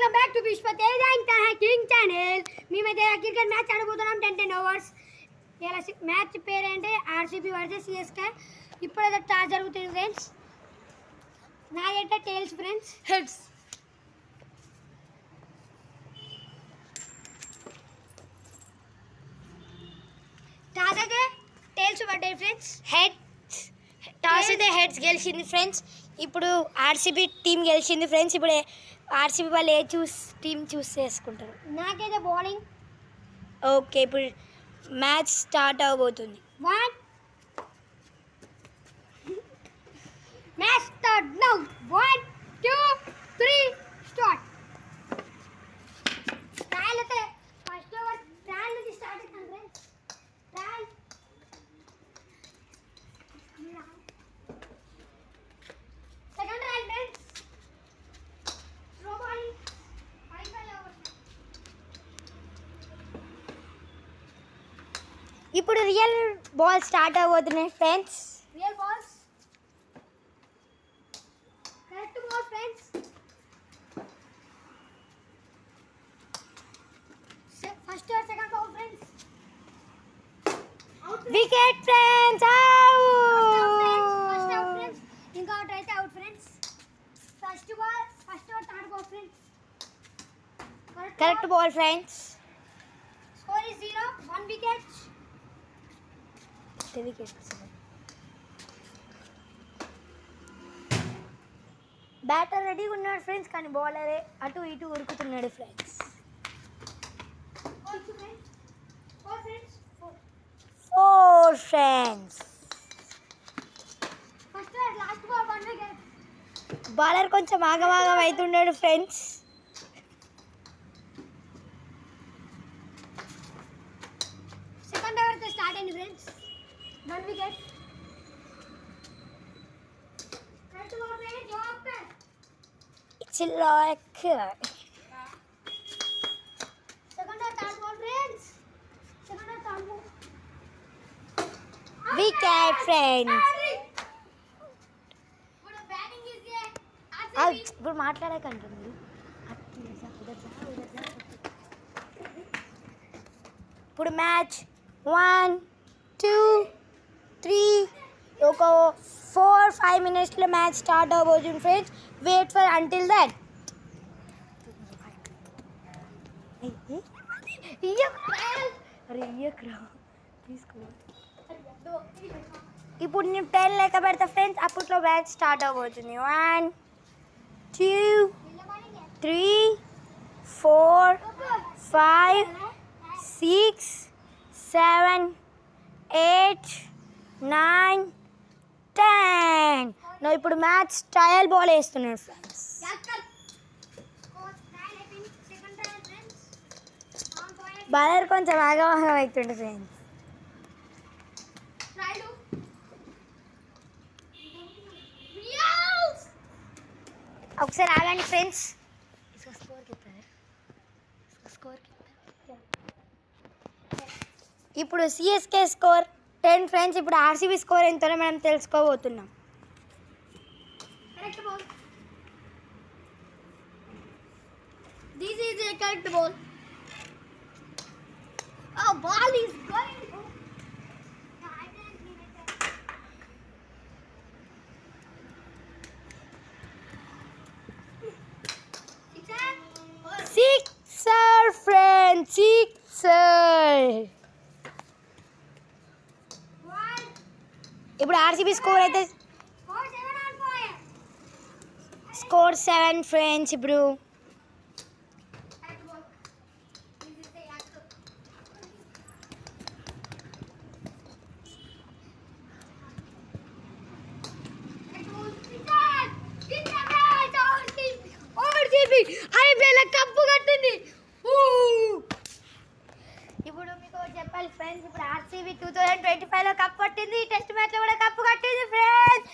Welcome back to Vishwateja ఇంకా king channel. మేమైతే cricket match ఆడబోతున్నాం 10 ఓవర్స్. ఇలా మ్యాచ్ పేరు అంటే ఆర్సీబీ వర్సెస్ సిఎస్కే. ఇప్పుడైతే టాస్ జరుగుతుంది ఫ్రెండ్స్. నాదైతే టేల్స్ ఫ్రెండ్స్. హెడ్స్. టాస్ అయితే టేల్స్ పడ్డాయి ఫ్రెండ్స్. హెడ్స్ టాస్ అయితే హెడ్స్ గెలిచింది ఫ్రెండ్స్. ఇప్పుడు ఆర్సీబీ టీం గెలిచింది ఫ్రెండ్స్. ఇప్పుడు ఆర్సీబీ వాళ్ళు టీం చూస్ చేసుకుంటారు. నాకైతే బౌలింగ్. ఓకే, ఇప్పుడు మ్యాచ్ స్టార్ట్ అవబోతుంది. Match start now. 1 2 3 start. Trial అయితే ఫస్ట్ ఓవర్ ట్రయల్ నుంచి స్టార్ట్ అవుతుంది friends. Trial second trial friends. Slow bowling 5 overs. ఇప్పుడు రియల్ బాల్ స్టార్ట్ అవబోతున్నాయి friends. Real balls. Correct ball friends. First over second ball friends. Wicket friends. First out friends. ఇంకా out అయితే out friends. First over third ball friends. Correct ball friends. Score is 0. 1 wicket. Batter రెడీగా ఉన్నాడు friends, కానీ బౌలరే అటు ఇటు ఉరుకుతున్నాడు friends. 4 friends. First last ball 1 wicket. Bowler కొంచెం ఆగమాగం అవుతున్నాడు ఫ్రెండ్స్. సెకండ్ ఓవర్ తో స్టార్ట్ అయింది friends. 1 wicket. Correct ball friends. Open. It's like second over third ball friends. Second over third ball. Wicket friends. ఇప్పుడు బ్యాటింగ్ ఇస్ ఇప్పుడు మాట్లాడకండి. ఇప్పుడు match 1 2 3 ఒక 4-5 మినిట్స్లో మ్యాచ్ స్టార్ట్ అవబోతుంది friends. Wait for until that. ఇప్పుడు నేను 10 లెక్క పెడతా ఫ్రెండ్స్. అప్పట్లో మ్యాచ్ స్టార్ట్ అవబోతుంది. 1 2 3 4 5 6 7 8 9 10. ఇప్పుడు మ్యాచ్ ట్రయల్ బాల్ వేస్తున్నాడు ఫ్రెండ్స్. బౌలర్ కొంచెం ఆగమాగం అవుతుండే ఫ్రెండ్స్. ఒకసారి ఆగండి ఫ్రెండ్స్. ఇప్పుడు సిఎస్కే స్కోర్ 10 ఫ్రెండ్స్. ఇప్పుడు ఆర్సీబీ స్కోర్ ఎంతో మనం తెలుసుకోబోతున్నాం. Correct ball. This is a correct ball. Oh, ball is going. Sixer friends. Sixer. ఇప్పుడు ఆర్సీబీ స్కోర్ అయితే స్కోర్ 7 ఫ్రెండ్స్. ఇప్పుడు కప్పు కట్టింది. ఇప్పుడు మీకు చెప్పాలి ఫ్రెండ్స్. ఇప్పుడు ఆర్సీబీ 2025లో కప్ కొట్టింది. టెస్ట్ మ్యాచ్ లో కూడా కప్పు కట్టింది ఫ్రెండ్స్.